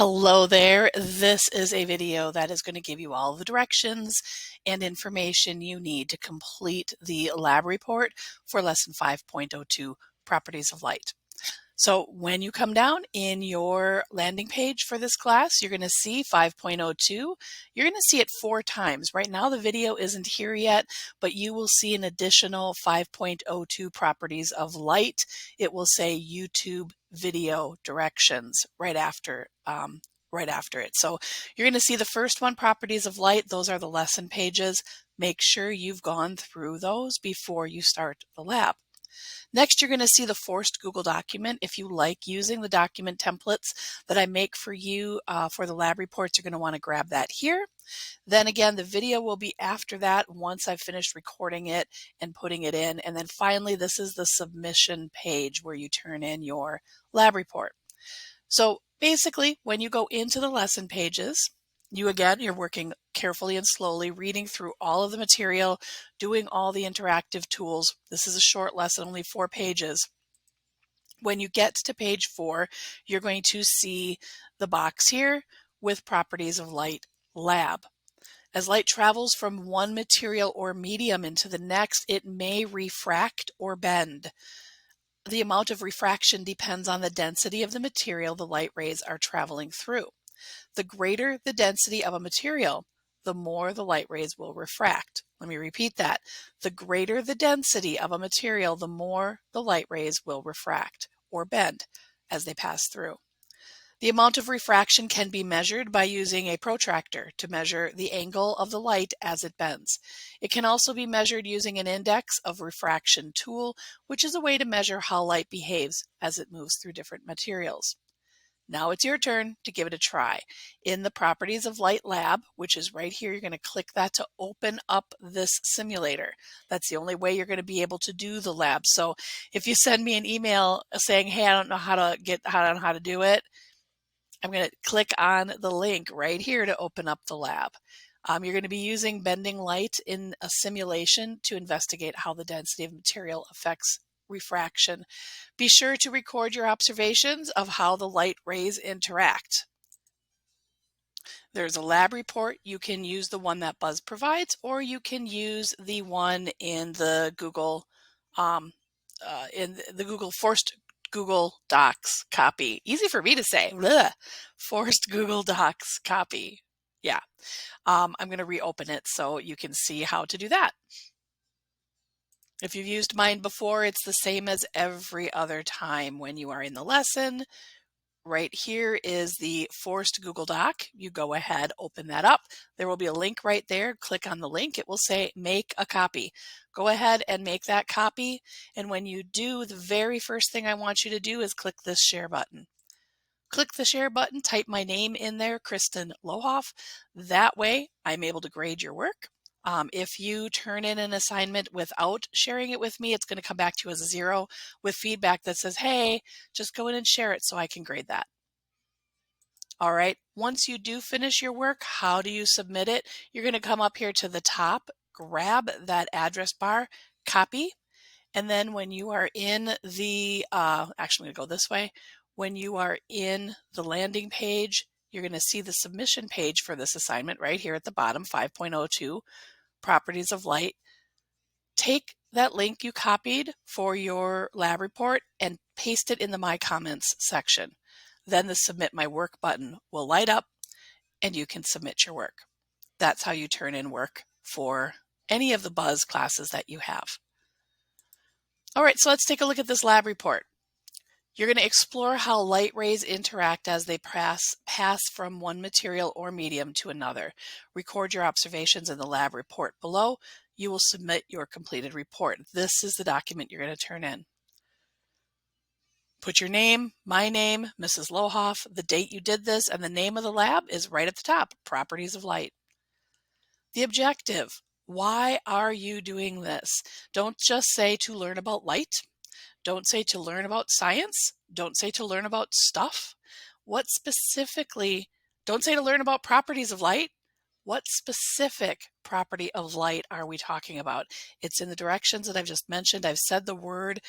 Hello there. This is a video that is going to give you all the directions and information you need to complete the lab report for lesson 5.02, Properties of Light. So when you come down in your landing page for this class, you're going to see 5.02. You're going to see it 4 times. Right now the video isn't here yet, but you will see an additional 5.02 Properties of Light. It will say YouTube video directions right after it. So you're going to see the first one, Properties of Light. Those are the lesson pages. Make sure you've gone through those before you start the lab. Next, you're going to see the forced Google document. If you like using the document templates that I make for you for the lab reports, you're going to want to grab that here. Then again, the video will be after that once I've finished recording it and putting it in. And then finally, this is the submission page where you turn in your lab report. So basically, when you go into the lesson pages, you're working carefully and slowly, reading through all of the material, doing all the interactive tools. This is a short lesson, only 4 pages. When you get to page 4, you're going to see the box here with Properties of Light Lab. As light travels from one material or medium into the next, it may refract or bend. The amount of refraction depends on the density of the material the light rays are traveling through. The greater the density of a material, the more the light rays will refract. Let me repeat that. The greater the density of a material, the more the light rays will refract or bend as they pass through. The amount of refraction can be measured by using a protractor to measure the angle of the light as it bends. It can also be measured using an index of refraction tool, which is a way to measure how light behaves as it moves through different materials. Now it's your turn to give it a try. In the Properties of Light Lab, which is right here, you're going to click that to open up this simulator. That's the only way you're going to be able to do the lab. So if you send me an email saying, hey, I don't know how to do it, I'm going to click on the link right here to open up the lab. You're going to be using bending light in a simulation to investigate how the density of material affects refraction. Be sure to record your observations of how the light rays interact. There's a lab report. You can use the one that Buzz provides, or you can use the one in the Google forced Google Docs copy. Easy for me to say. Blech. Forced Google Docs copy. Yeah. I'm going to reopen it so you can see how to do that. If you've used mine before, it's the same as every other time when you are in the lesson. Right here is the forced Google Doc. You go ahead, open that up. There will be a link right there. Click on the link. It will say make a copy. Go ahead and make that copy. And when you do, the very first thing I want you to do is click this share button. Click the share button, type my name in there, Kristen Lohoff. That way I'm able to grade your work. If you turn in an assignment without sharing it with me, it's going to come back to you as a 0 with feedback that says, hey, just go in and share it so I can grade that. All right, once you do finish your work, how do you submit it? You're going to come up here to the top, grab that address bar, copy, and then when you are in the, actually I'm going to go this way. When you are in the landing page, you're going to see the submission page for this assignment right here at the bottom, 5.02. Properties of Light. Take that link you copied for your lab report and paste it in the My Comments section. Then the Submit My Work button will light up and you can submit your work. That's how you turn in work for any of the Buzz classes that you have. All right, so let's take a look at this lab report. You're going to explore how light rays interact as they pass from one material or medium to another. Record your observations in the lab report below. You will submit your completed report. This is the document you're going to turn in. Put your name, my name, Mrs. Lohoff, the date you did this, and the name of the lab is right at the top, Properties of Light. The objective. Why are you doing this? Don't just say to learn about light. Don't say to learn about science. Don't say to learn about stuff. What specifically, don't say to learn about properties of light. What specific property of light are we talking about? It's in the directions that I've just mentioned. I've said the word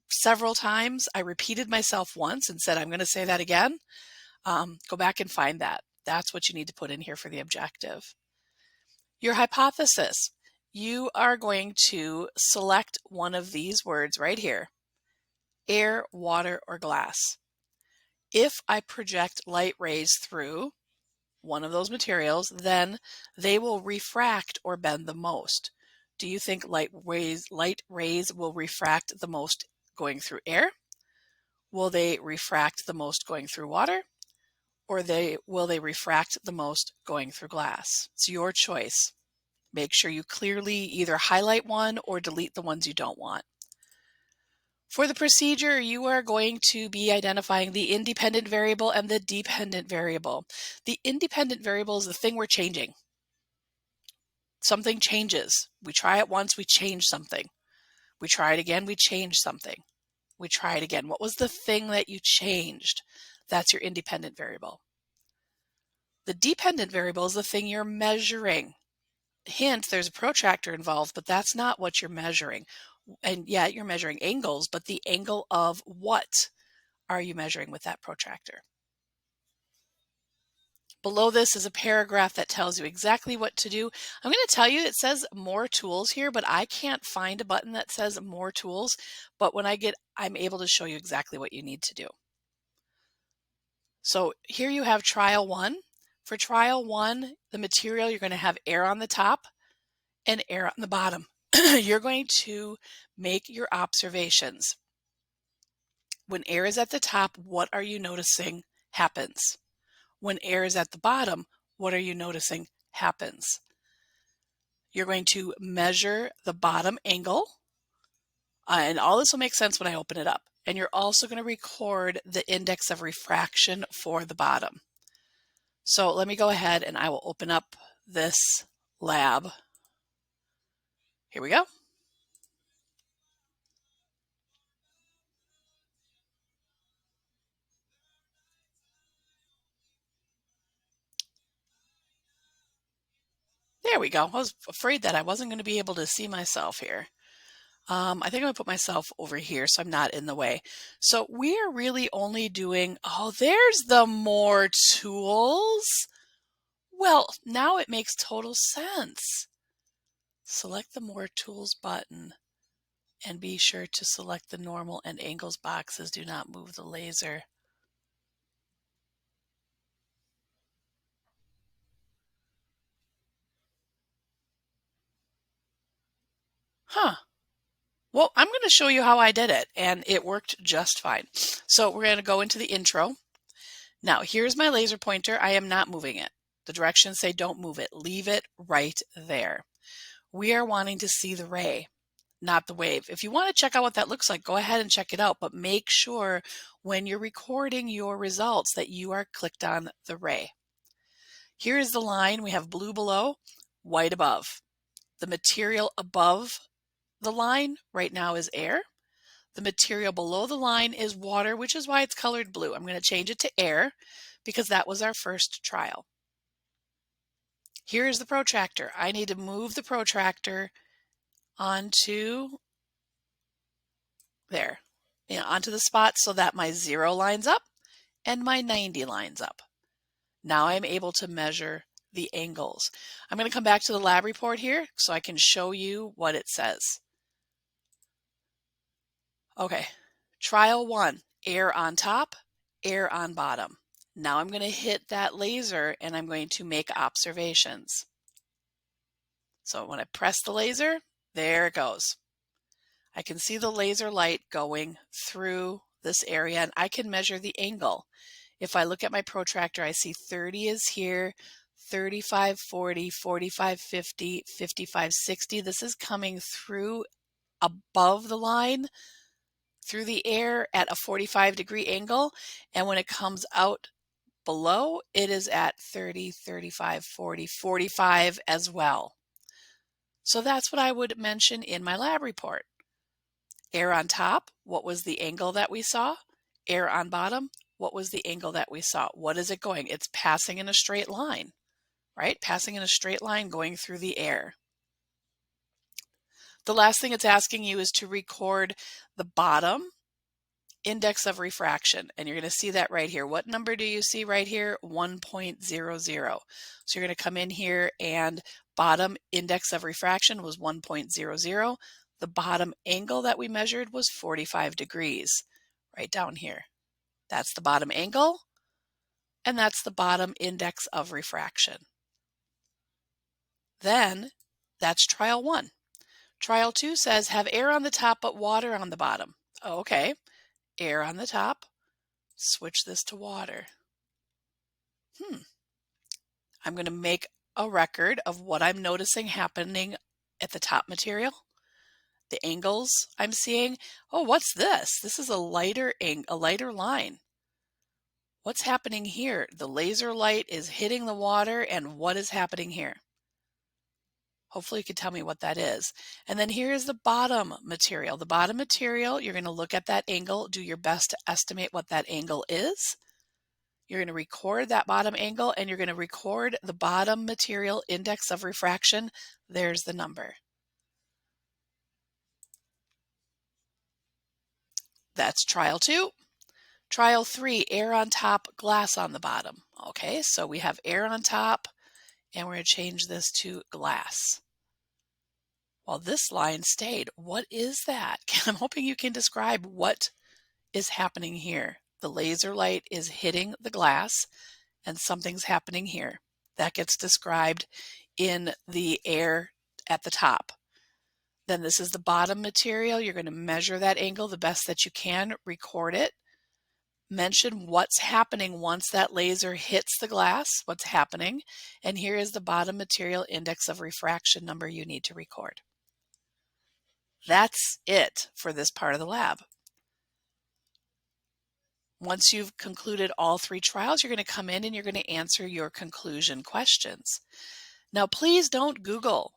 several times. I repeated myself once and said, I'm going to say that again. Go back and find that. That's what you need to put in here for the objective. Your hypothesis. You are going to select one of these words right here: air, water, or glass. If I project light rays through one of those materials, then they will refract or bend the most. Do you think light rays will refract the most going through air? Will they refract the most going through water? Or will they refract the most going through glass? It's your choice. Make sure you clearly either highlight one or delete the ones you don't want. For the procedure, you are going to be identifying the independent variable and the dependent variable. The independent variable is the thing we're changing. Something changes. We try it once, we change something. We try it again, we change something. We try it again. What was the thing that you changed? That's your independent variable. The dependent variable is the thing you're measuring. Hint, there's a protractor involved, but that's not what you're measuring. And yeah, you're measuring angles, but the angle of what are you measuring with that protractor? Below this is a paragraph that tells you exactly what to do. I'm going to tell you, it says more tools here, but I can't find a button that says more tools. But when I'm able to show you exactly what you need to do. So here you have trial 1. For trial 1, the material, you're going to have air on the top and air on the bottom. You're going to make your observations. When air is at the top, what are you noticing happens? When air is at the bottom, what are you noticing happens? You're going to measure the bottom angle, and all this will make sense when I open it up. And you're also going to record the index of refraction for the bottom. So let me go ahead and I will open up this lab. Here we go. There we go. I was afraid that I wasn't going to be able to see myself here. I think I'm going to put myself over here so I'm not in the way. So we are really only doing, oh, there's the more tools. Well, now it makes total sense. Select the more tools button and be sure to select the normal and angles boxes. Do not move the laser. Huh. Well, I'm going to show you how I did it, and it worked just fine. So we're going to go into the intro. Now, here's my laser pointer. I am not moving it. The directions say don't move it. Leave it right there. We are wanting to see the ray, not the wave. If you want to check out what that looks like, go ahead and check it out, but make sure when you're recording your results that you are clicked on the ray. Here is the line. We have blue below, white above. The material above the line right now is air. The material below the line is water, which is why it's colored blue. I'm going to change it to air because that was our first trial. Here's the protractor. I need to move the protractor onto there, onto the spot so that my 0 lines up and my 90 lines up. Now I'm able to measure the angles. I'm going to come back to the lab report here so I can show you what it says. Okay, trial 1, air on top, air on bottom. Now I'm going to hit that laser and I'm going to make observations. So when I press the laser, there it goes. I can see the laser light going through this area and I can measure the angle. If I look at my protractor, I see 30 is here, 35, 40, 45, 50, 55, 60. This is coming through above the line, through the air at a 45-degree angle. And when it comes out below, it is at 30, 35, 40, 45 as well. So that's what I would mention in my lab report. Air on top, what was the angle that we saw? Air on bottom, what was the angle that we saw? What is it going? It's passing in a straight line, right? Passing in a straight line going through the air. The last thing it's asking you is to record the bottom index of refraction, and you're going to see that right here. What number do you see right here? 1.00. So you're going to come in here, and bottom index of refraction was 1.00. The bottom angle that we measured was 45 degrees, right down here. That's the bottom angle, and that's the bottom index of refraction. Then that's trial 1. Trial 2 says have air on the top but water on the bottom. Okay, air on the top. Switch this to water. I'm going to make a record of what I'm noticing happening at the top material. The angles I'm seeing. Oh, what's this? This is a lighter line. What's happening here? The laser light is hitting the water, and what is happening here? Hopefully you can tell me what that is. And then here is the bottom material. The bottom material, you're going to look at that angle, do your best to estimate what that angle is. You're going to record that bottom angle, and you're going to record the bottom material index of refraction. There's the number. That's trial 2. Trial 3, air on top, glass on the bottom. Okay, so we have air on top, and we're going to change this to glass. Well, this line stayed. What is that? I'm hoping you can describe what is happening here. The laser light is hitting the glass, and something's happening here. That gets described in the air at the top. Then this is the bottom material. You're going to measure that angle the best that you can, record it, mention what's happening once that laser hits the glass, what's happening, and here is the bottom material index of refraction number you need to record. That's it for this part of the lab. Once you've concluded all 3 trials, you're going to come in and you're going to answer your conclusion questions. Now, please don't Google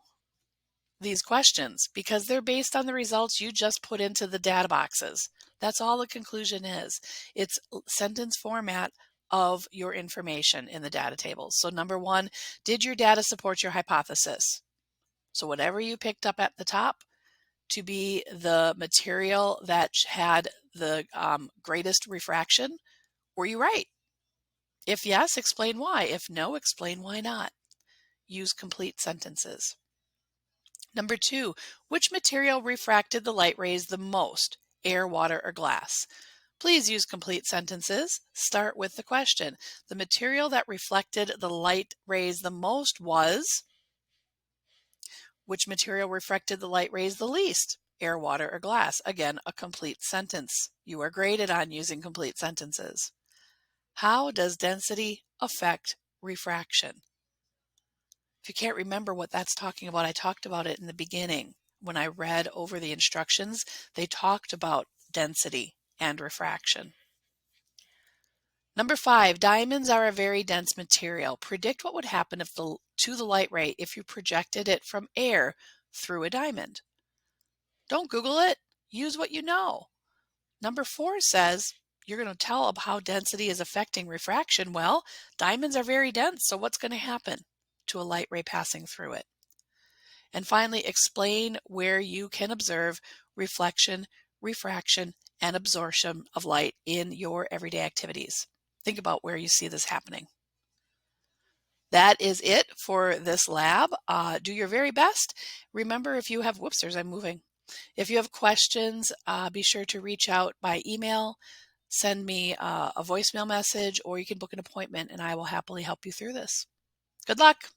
these questions because they're based on the results you just put into the data boxes. That's all the conclusion is. It's sentence format of your information in the data tables. So number 1, did your data support your hypothesis? So whatever you picked up at the top to be the material that had the greatest refraction, were you right? If yes, explain why. If no, explain why not. Use complete sentences. Number 2, which material refracted the light rays the most? Air, water, or glass? Please use complete sentences. Start with the question. The material that reflected the light rays the most was? Which material refracted the light rays the least? Air, water, or glass? Again, a complete sentence. You are graded on using complete sentences. How does density affect refraction? If you can't remember what that's talking about, I talked about it in the beginning. When I read over the instructions, they talked about density and refraction. Number 5, diamonds are a very dense material. Predict what would happen to the light ray if you projected it from air through a diamond. Don't Google it. Use what you know. Number 4 says you're going to tell how density is affecting refraction. Well, diamonds are very dense, so what's going to happen to a light ray passing through it? And finally, explain where you can observe reflection, refraction, and absorption of light in your everyday activities. Think about where you see this happening. That is it for this lab. Do your very best. Remember, if you have, if you have questions, be sure to reach out by email, send me a voicemail message, or you can book an appointment and I will happily help you through this. Good luck.